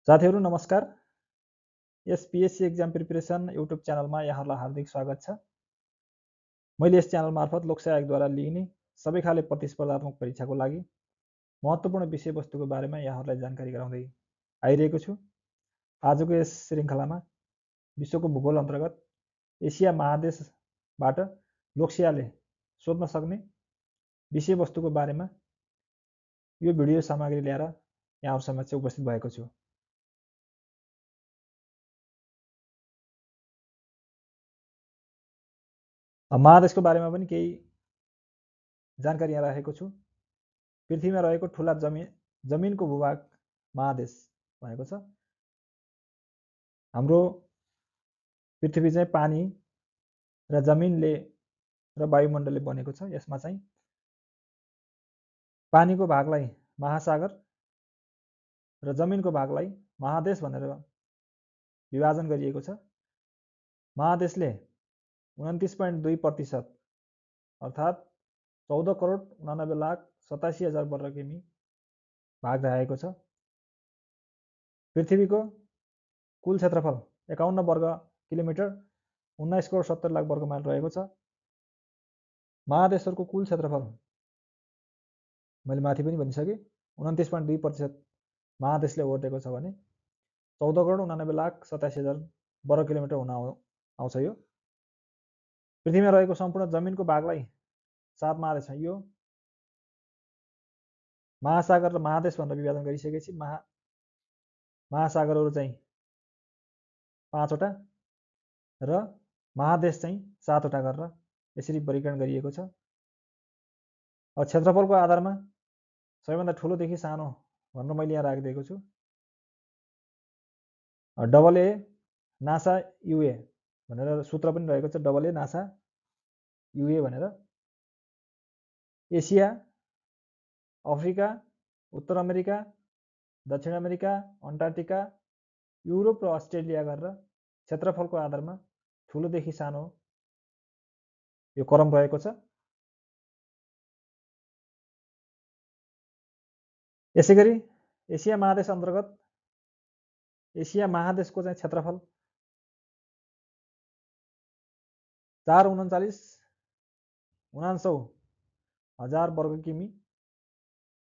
साथीहरू नमस्कार। यस PSC exam preparation YouTube च्यानलमा यहाँहरूलाई हार्दिक स्वागत छ। मैले यस च्यानल मार्फत लोकसेवा आयोगद्वारा लिइने सबै खाले प्रतिस्पर्धात्मक परीक्षाको लागि महत्त्वपूर्ण विषयवस्तुको बारेमा यहाँहरूलाई जानकारी गराउँदै आइरहेको छु। आजको यस श्रृङ्खलामा विश्वको भूगोल अन्तर्गत एसिया महादेशबाट लोकसेवाले सोध्न सक्ने विषयवस्तुको बारेमा यो भिडियो सामग्री ल्याएर यहाँहरू समक्ष उपस्थित भएको छु। महादेशको बारेमा पनि केही जानकारी यहाँ राखेको छु। पृथ्वीमा रहेको ठुला जमिनको भूभाग महादेश भनेको छ। हाम्रो पृथ्वी चाहिँ पानी र जमिनले र वायुमण्डलले बनेको छ। यसमा चाहिँ पानीको भागलाई महासागर र जमिनको भागलाई महादेश भनेर विभाजन गरिएको छ। महादेशले 29.2% अर्थात् 14,89,87,000 वर्ग किमी भाग रहेको छ। पृथ्वीको कुल क्षेत्रफल 51 वर्ग किलोमिटर 19,70,00,000 वर्ग माइल रहेको छ। महादेशहरूको कुल क्षेत्रफल मैले माथि पनि भनिसकेँ, 29.2% महादेशले ओगटेको छ भने 14,89,87,000 वर्ग किलोमिटर हुन आउँछ। यो पृथ्वीमा रहेको सम्पूर्ण जमिनको भागलाई 7 महादेशमा यो महासागर र महादेश भनेर विभाजन गरिसकेपछि महासागरहरू चाहिँ 5वटा र महादेश चाहिँ 7वटा गरेर यसरी वर्गीकरण गरिएको छ। क्षेत्रफलको आधारमा सबैभन्दा ठुलोदेखि सानो भनेर मैले यहाँ राखिदिएको छु। AA नासा युए भनेर सूत्र पनि रहेको छ, AA नासा युए भनेर। एसिया, अफ्रिका, उत्तर अमेरिका, दक्षिण अमेरिका, अन्टार्क्टिका, युरोप र अस्ट्रेलिया गरेर क्षेत्रफलको आधारमा ठुलोदेखि सानो यो क्रम रहेको छ। यसैगरी एसिया महादेश अन्तर्गत एसिया महादेशको चाहिँ क्षेत्रफल 4,39,99,000 वर्ग किमी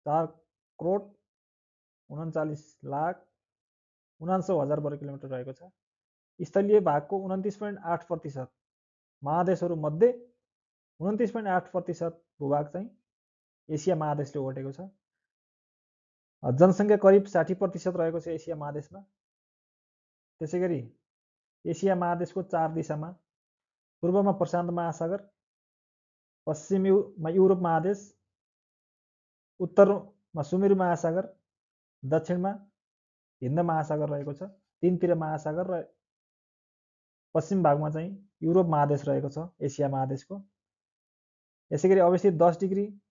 4,39,99,000 वर्ग किलोमिटर रहेको छ। स्थलीय भागको 29.8% महादेशहरू मध्ये 29.8% भूभाग चाहिँ एसिया महादेशले ओगटेको छ। जनसङ्ख्या करिब 60% रहेको छ एसिया महादेशमा। त्यसैगरी एसिया महादेशको 4 दिशामा पूर्वमा प्रशान्त महासागर, पश्चिममा युरोप महादेश, उत्तरमा सुमेरु महासागर, दक्षिणमा हिन्द महासागर रहेको छ। तीनतिर महासागर र पश्चिम भागमा चाहिँ युरोप महादेश रहेको छ एसिया महादेशको। यसैगरी अवस्थित 10 डिग्री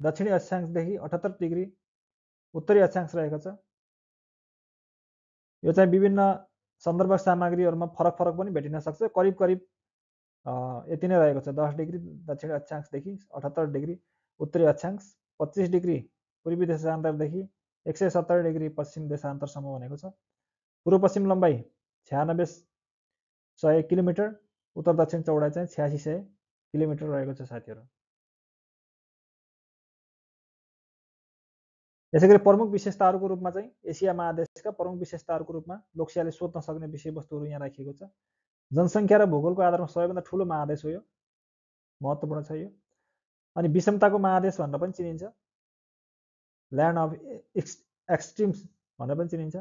दक्षिणी अक्षांशदेखि 78 डिग्री उत्तरी अक्षांश रहेको छ। यो चाहिँ विभिन्न सन्दर्भ सामग्रीहरूमा फरक पनि भेटिन सक्छ। करिब यति नै रहेको छ। 10 डिग्री दक्षिणी अक्षांशदेखि 78 डिग्री उत्तरी अक्षांश, 25 डिग्री पूर्वी देशान्तरदेखि 170 डिग्री पश्चिम देशान्तरसम्म भनेको छ। पूर्व पश्चिम लम्बाइ 9600 किलोमिटर, उत्तर दक्षिण चौडाइ चाहिँ 8600 किलोमिटर रहेको छ साथीहरू। यसैगरी प्रमुख विशेषताहरूको रूपमा चाहिँ एसिया महादेशका प्रमुख विशेषताहरूको रूपमा लोकसेवाले सोध्न सक्ने विषयवस्तुहरू यहाँ राखिएको छ। जनसङ्ख्या र भूगोलको आधारमा सबैभन्दा ठुलो महादेश हो यो, महत्त्वपूर्ण छ यो। अनि विषमताको महादेश भनेर पनि चिनिन्छ, ल्यान्ड अफ एक्सट्रिम्स भनेर पनि चिनिन्छ।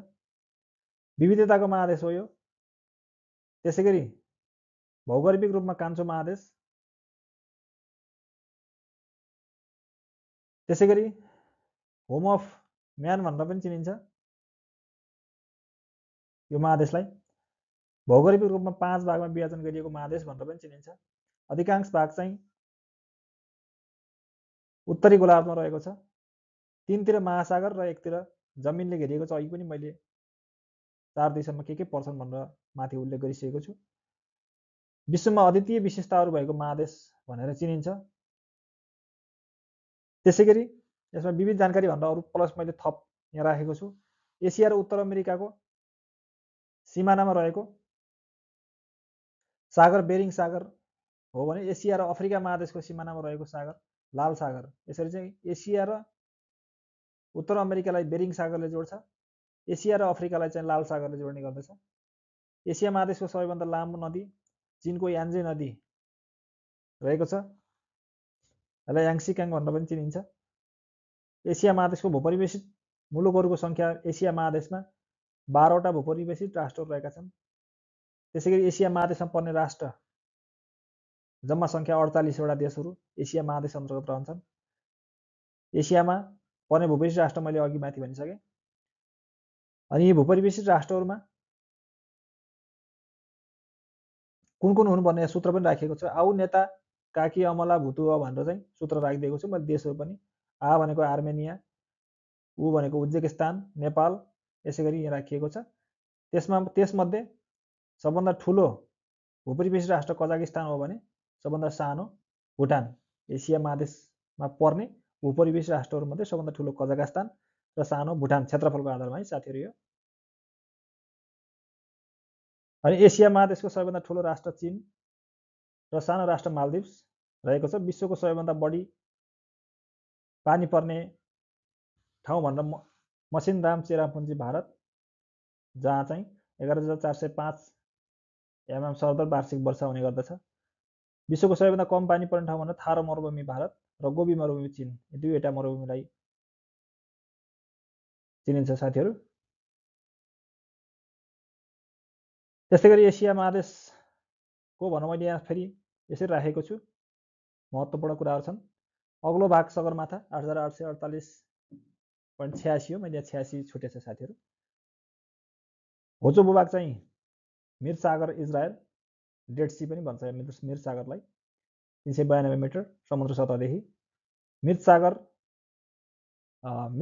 विविधताको महादेश हो यो। त्यसैगरी भौगोलिक रूपमा कान्छो महादेश। त्यसैगरी होम अफ म्यान भनेर पनि चिनिन्छ यो महादेशलाई। भौगोलिक रूपमा 5 भागमा विभाजन गरिएको महादेश भनेर पनि चिनिन्छ। अधिकांश भाग चाहिँ उत्तरी गोलार्धमा रहेको छ। तीनतिर महासागर र एकतिर जमिनले घेरिएको छ। अघि पनि मैले 4 दिशामा के पर्छन् भनेर माथि उल्लेख गरिसकेको छु। विश्वमा अद्वितीय विशेषताहरू भएको महादेश भनेर चिनिन्छ। त्यसैगरी यसमा विविध जानकारी भन्दा अरु प्लस मैले थप यहाँ राखेको छु। एसिया र उत्तर अमेरिकाको सिमानामा रहेको सागर बेरिङ सागर हो भने एसिया र अफ्रिका महादेशको सिमानामा रहेको सागर लाल सागर। यसरी चाहिँ एसिया र उत्तर अमेरिकालाई बेरिङ सागरले जोड्छ, एसिया र अफ्रिकालाई चाहिँ लाल सागरले जोड्ने गर्दछ। एसिया महादेशको सबैभन्दा लामो नदी चीनको यान्जे नदी रहेको छ, यसलाई याङ्सी क्याङ भनेर पनि चिनिन्छ। एसिया महादेशको भूपरिवेशित मुलुकहरूको सङ्ख्या एसिया महादेशमा 12वटा भूपरिवेशित राष्ट्रहरू रहेका छन्। त्यसैगरी एसिया महादेशमा पर्ने राष्ट्र जम्मा सङ्ख्या 48वटा देशहरू एसिया महादेश अन्तर्गत रहन्छन्। एसियामा पर्ने भूपरिवेशित राष्ट्र मैले अघि माथि भनिसकेँ। अनि यी भूपरिवेशित राष्ट्रहरूमा कुन कुन हुन् भन्ने सूत्र पनि राखिएको छ। आउ नेता काकी अमला भुतुवा भनेर चाहिँ सूत्र राखिदिएको छु मैले। देशहरू पनि आ भनेको आर्मेनिया, उ भनेको उज्बेकिस्तान, नेपाल, यसै गरी यहाँ राखिएको छ। त्यसमध्ये सबभन्दा ठुलो भूपरिवेशित राष्ट्र कजाकिस्तान हो भने सबभन्दा सानो भुटान। एसिया महादेशमा पर्ने भूपरिवेशित राष्ट्रहरूमध्ये सबभन्दा ठुलो कजाकिस्तान र सानो भुटान, क्षेत्रफलको आधारमा है साथीहरू यो। अनि एसिया महादेशको सबैभन्दा ठुलो राष्ट्र चीन र सानो राष्ट्र मालदिभ्स रहेको छ। विश्वको सबैभन्दा बढी पानी पर्ने ठाउँ भनेर मसिनराम चेरापुञ्जी भारत, जहाँ चाहिँ 11,405 mm सरदर वार्षिक वर्षा हुने गर्दछ। विश्वको सबैभन्दा कम पानी पर्ने ठाउँ भनेर थारो मरुभूमि भारत र गोबी मरुभूमि चीन, यी दुईवटा मरुभूमिलाई चिनिन्छ साथीहरू। त्यस्तै गरी एसिया महादेशको भनौँ मैले यहाँ फेरि यसरी राखेको छु, महत्त्वपूर्ण कुराहरू छन्। अग्लो भाग सगरमाथा 8,848.86 हो, मैले यहाँ 86 छुटेछ साथीहरू। होचो भूभाग चाहिँ मिर सागर इजरायल, डेड सी पनि भन्छ मिर सागरलाई, 392 मिटर समुद्र सतहदेखि। मिर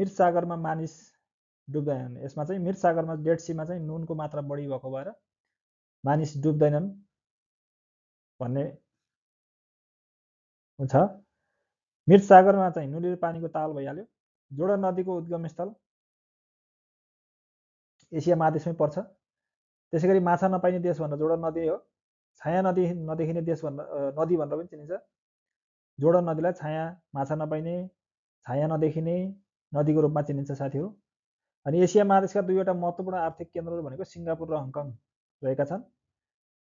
सागरमा मानिस डुब्दैनन्। यसमा चाहिँ मिर सागरमा डेड सीमा चाहिँ नुनको मात्रा बढी भएको भएर मानिस डुब्दैनन् भन्ने हुन्छ। मिर सागरमा चाहिँ नुनिलो पानीको ताल भइहाल्यो। जोर्डन नदीको उद्गम स्थल एसिया महादेशमै पर्छ। त्यसै गरी माछा नपाइने देश भनेर जोर्डन नदी हो। छाया नदी नदेखिने देश नदी भनेर पनि चिनिन्छ। जोर्डन नदीलाई माछा नपाइने, छाया नदेखिने नदीको रूपमा चिनिन्छ साथीहरू। अनि एसिया महादेशका दुईवटा महत्त्वपूर्ण आर्थिक केन्द्रहरू भनेको सिङ्गापुर र हङकङ रहेका छन्।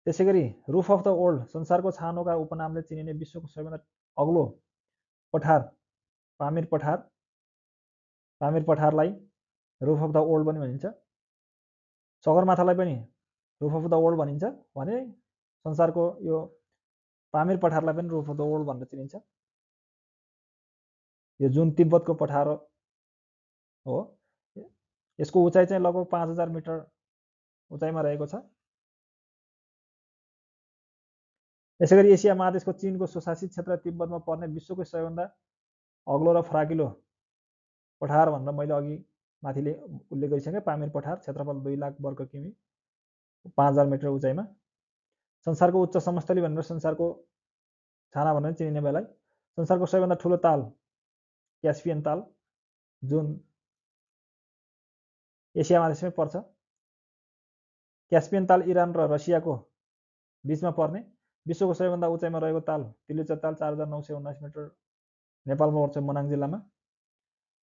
त्यसै गरी रुफ अफ द वर्ल्ड, संसारको छानोका उपनामले चिनिने विश्वको सबैभन्दा अग्लो पठार पामिर पठारलाई रुफ अफ द वर्ल्ड पनि भनिन्छ। सगरमाथालाई पनि रुफ अफ द वर्ल्ड भनिन्छ भने संसारको यो पामिर पठारलाई पनि रुफ अफ द वर्ल्ड भनेर चिनिन्छ। यो जुन तिब्बतको पठार हो, यसको उचाइ चाहिँ लगभग 5,000 मिटर उचाइमा रहेको छ। यसै गरी एसिया महादेशको चीनको स्वशासित क्षेत्र तिब्बतमा पर्ने विश्वको सबैभन्दा अग्लो र फराकिलो पठार भनेर मैले अघि माथिले उल्लेख गरिसकेँ। पामिर पठार, क्षेत्रफल 2 लाख वर्ग किमी, 5,000 मिटर उचाइमा। संसारको उच्च समस्थली भनेर संसारको छाना भनेर चिनिने बेलालाई संसारको सबैभन्दा ठुलो ताल क्यास्पियन ताल, जुन एसिया महादेशमै पर्छ। क्यास्पियन ताल इरान र रसियाको बीचमा पर्ने विश्वको सबैभन्दा उचाइमा रहेको ताल तिलिचर ताल 4,919 मिटर, नेपालमा पर्छ मनाङ जिल्लामा।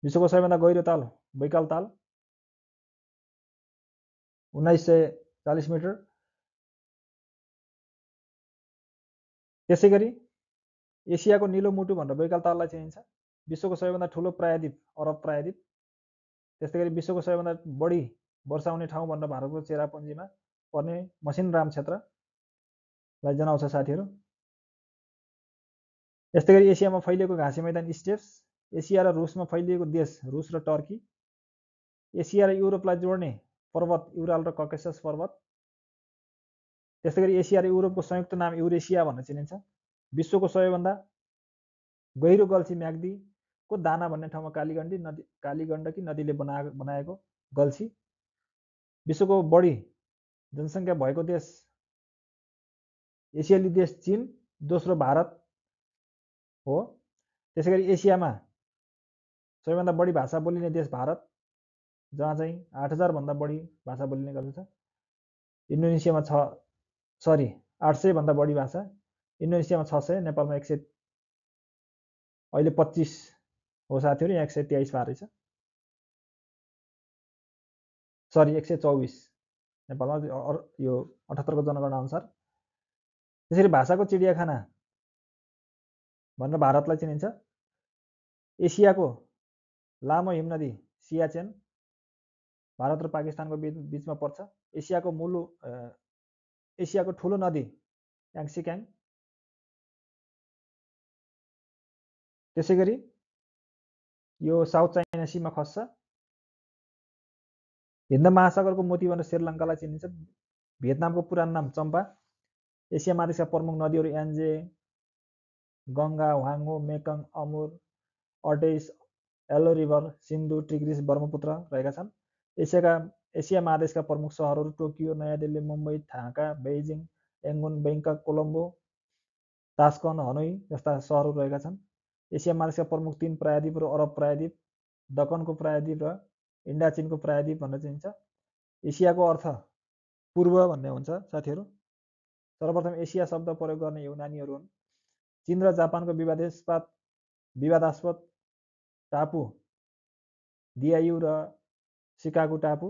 विश्वको सबैभन्दा गहिरो ताल बैकाल ताल 1940 मिटर। त्यसै गरी एसियाको निलो मुटु भनेर बैकाल ताललाई चिनिन्छ। विश्वको सबैभन्दा ठुलो प्रायद्वीप अरब प्रायद्वीप। त्यस्तै गरी विश्वको सबैभन्दा बढी वर्षा हुने ठाउँ भनेर भारतको चेरापुञ्जीमा पर्ने मसिनराम क्षेत्रलाई जनाउँछ साथीहरू। यस्तै गरी एसियामा फैलिएको घाँसे मैदान स्टेप्स, एसिया र रुसमा फैलिएको देश रुस र टर्की, एसिया र युरोपलाई जोड्ने पर्वत युराल र ककेसस पर्वत। त्यस्तै गरी एसिया र युरोपको संयुक्त नाम युरेसिया भनेर चिनिन्छ। विश्वको सबैभन्दा गहिरो गल्छी म्याग्दीको दाना भन्ने ठाउँमा कालीगण्डकी नदीले बनाएको गल्छी। विश्वको बढी जनसङ्ख्या भएको देश एसियाली देश चीन, दोस्रो भारत हो। त्यसै गरी एसियामा सबैभन्दा बढी भाषा बोलिने देश भारत, जहाँ चाहिँ 8000 भन्दा बढी भाषा बोलिने गर्दछ। इन्डोनेसियामा 800 भन्दा बढी भाषा, इन्डोनेसियामा 600, नेपालमा 100, अहिले 25 हो साथीहरू, यहाँ 123 भए रहेछ, सरी 124 नेपालमा यो 78 को जनगणना अनुसार। त्यसरी भाषाको चिडियाखाना भनेर भारतलाई चिनिन्छ। एसियाको लामो हिमनदी सियाचेन भारत र पाकिस्तानको बीचमा पर्छ। एसियाको ठुलो नदी याङ्सिक्याङ। त्यसै गरी यो साउथ चाइना सीमा खस्छ। हिन्द महासागरको मोती भनेर श्रीलङ्कालाई चिनिन्छ। भियतनामको पुरानो नाम चम्पा। एसिया महादेशका प्रमुख नदीहरू Yangtze, Ganga, Hwang Ho, Mekong, Amur, अर्टेस, yellow river, Sindhu, Tigris, Brahmaputra रहेका छन्। एसिया महादेशका प्रमुख सहरहरू टोकियो, नयाँ Delhi, Mumbai, Dhaka, Beijing, Yangon, Bangkok, Colombo, Tashkent, Hanoi जस्ता सहरहरू रहेका छन्। एसिया महादेशका प्रमुख 3 प्रायद्वीपहरू अरब प्रायद्वीप, दक्कनको प्रायद्वीप र इन्डाचिनको प्रायद्वीप भनेर चिनिन्छ। एसियाको अर्थ पूर्व भन्ने हुन्छ साथीहरू। सर्वप्रथम एसिया शब्द प्रयोग गर्ने युनानीहरू हुन्। चीन र जापानको विवादास्पद टापु दियायु र सिकागु टापु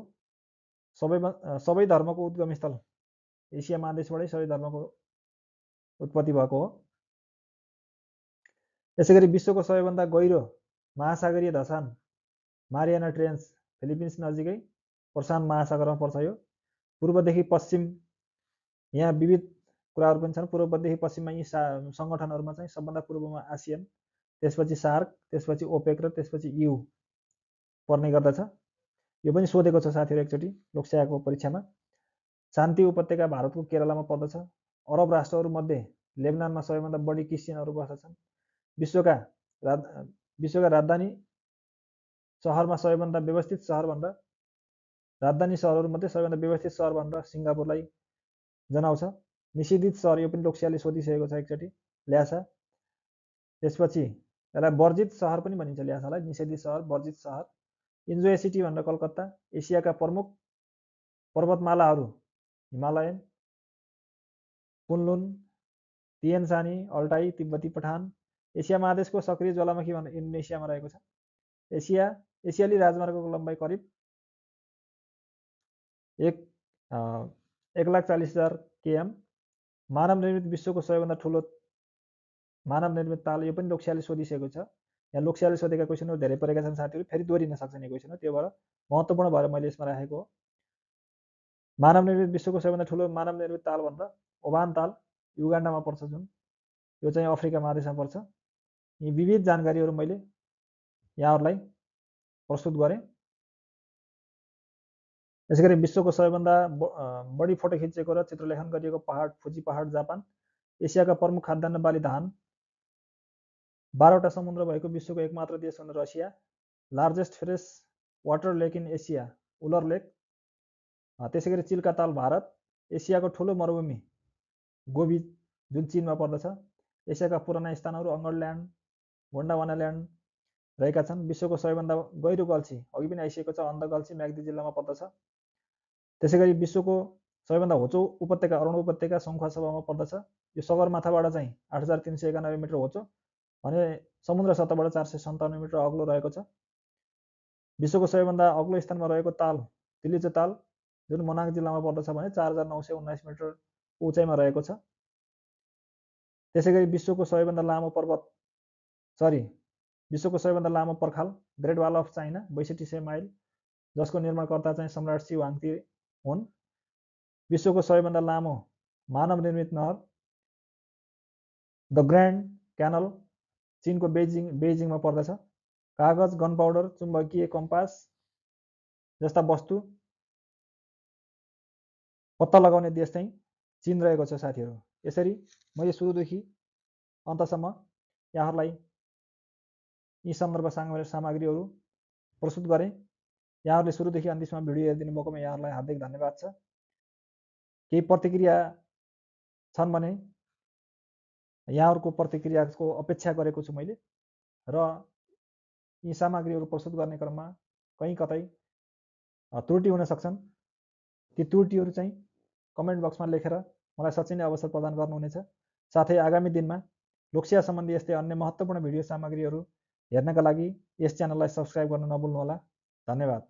सबै धर्मको उद्गम स्थल एसिया महादेशबाटै सबै धर्मको उत्पत्ति भएको हो। यसैगरी विश्वको सबैभन्दा गहिरो महासागरीय धसान मारियाना ट्रेन्च फिलिपिन्स नजिकै प्रशान्त महासागरमा पर्छ। यो पूर्वदेखि पश्चिम, यहाँ विविध कुराहरू पनि छन्। पूर्वदेखि पश्चिममा यी सङ्गठनहरूमा चाहिँ सबभन्दा पूर्वमा आसियन, त्यसपछि सार्क, त्यसपछि ओपेक र त्यसपछि यु पर्ने गर्दछ। यो पनि सोधेको छ साथीहरू एकचोटि लोकसेवाको परीक्षामा। शान्ति उपत्यका भारतको केरलामा पर्दछ। अरब राष्ट्रहरूमध्ये लेबनानमा सबैभन्दा बढी क्रिस्चियनहरू बस्दछन्। विश्वका राजधानी सहरमा सबैभन्दा व्यवस्थित सहर भनेर राजधानी सहरहरूमध्ये सबैभन्दा व्यवस्थित सहर भनेर सिङ्गापुरलाई जनाउँछ। निषेधित सहर, यो पनि लोकसेवाले सोधिसकेको छ एकचोटि, ल्यासा। त्यसपछि यसलाई वर्जित सहर पनि भनिन्छ, ल्यासालाई निषेधित सहर, वर्जित सहर। इन्जोय सिटी भनेर कलकत्ता। एसियाका प्रमुख पर्वतमालाहरू हिमालयन, कुनलुन, तिएनसानी, अल्टाई, तिब्बती पठान। एसिया महादेशको सक्रिय ज्वालामुखी भनेर इन्डोनेसियामा रहेको छ। एसियाली राजमार्गको लम्बाइ करिब 1,40,000 km। मानव निर्मित विश्वको सबैभन्दा ठुलो मानव निर्मित ताल, यो पनि लोकसेवाले सोधिसकेको छ। यहाँ लोकसेवाले सोधेका क्वेसनहरू धेरै परेका छन् साथीहरू, फेरि दोहोरिन सक्छन् यो क्वेसन, त्यो भएर महत्त्वपूर्ण भएर मैले यसमा राखेको हो। मानव निर्मित विश्वको सबैभन्दा ठुलो मानव निर्मित ताल भनेर ओभान ताल युगान्डामा पर्छ, जुन यो चाहिँ अफ्रिका महादेशमा पर्छ। यी विविध जानकारीहरू मैले यहाँहरूलाई प्रस्तुत गरेँ। यसैगरी विश्वको सबैभन्दा बढी फोटो खिचेको र चित्रलेखन गरिएको पहाड फुजी पहाड जापान। एसियाका प्रमुख खाद्यान्न बाली धान। 12वटा समुद्र भएको विश्वको एकमात्र देश हुन् Russia. Largest fresh water lake in Asia Wular lake. त्यसैगरी चिल्का ताल भारत। एसियाको ठुलो मरुभूमि गोबी जुन चीनमा पर्दछ। एसियाका पुराना स्थानहरू अङ्गरल्यान्ड, गोन्डावानाल्यान्ड रहेका छन्। विश्वको सबैभन्दा गहिरो गल्छी अघि पनि आइसकेको छ, अन्ध गल्छी म्याग्दी जिल्लामा पर्दछ। त्यसैगरी विश्वको सबैभन्दा होचो उपत्यका अरुण उपत्यका सङ्खुवासभामा पर्दछ। यो सगरमाथाबाट चाहिँ 8,391 मिटर होचो भने समुद्र सतहबाट 457 मिटर अग्लो रहेको छ। विश्वको सबैभन्दा अग्लो स्थानमा रहेको ताल तिलिचो ताल जुन मनाङ जिल्लामा पर्दछ भने 4,919 मिटर उचाइमा रहेको छ। त्यसैगरी विश्वको सबैभन्दा लामो पर्खाल great wall of China 6200 mile, जसको निर्माणकर्ता चाहिँ सम्राट सी वाङती हुन्। विश्वको सबैभन्दा लामो मानव निर्मित नहर द ग्रान्ड क्यानल चीनको बेइजिङमा पर्दछ। कागज, गनपाउडर, चुम्बकीय कम्पास जस्ता वस्तु पत्ता लगाउने देश चाहिँ चीन रहेको छ साथीहरू। यसरी मैले सुरुदेखि अन्तसम्म यहाँहरूलाई यी सन्दर्भ सामग्रीहरू प्रस्तुत गरेँ। यहाँहरूले सुरुदेखि अन्तिमसम्म भिडियो हेरिदिनु भएकोमा यहाँहरूलाई हार्दिक धन्यवाद छ। केही प्रतिक्रिया छन् भने यहाँहरूको प्रतिक्रियाको अपेक्षा गरेको छु मैले, र यी सामग्रीहरू प्रस्तुत गर्ने क्रममा कहीँ कतै त्रुटि हुन सक्छन्। ती त्रुटिहरू चाहिँ कमेन्ट बक्समा लेखेर मलाई साँच्चै नै अवसर प्रदान गर्नुहुनेछ। साथै आगामी दिनमा लोकसेवा सम्बन्धी यस्तै अन्य महत्त्वपूर्ण भिडियो सामग्रीहरू हेर्नका लागि यस च्यानललाई सब्स्क्राइब गर्न नभुल्नुहोला। धन्यवाद।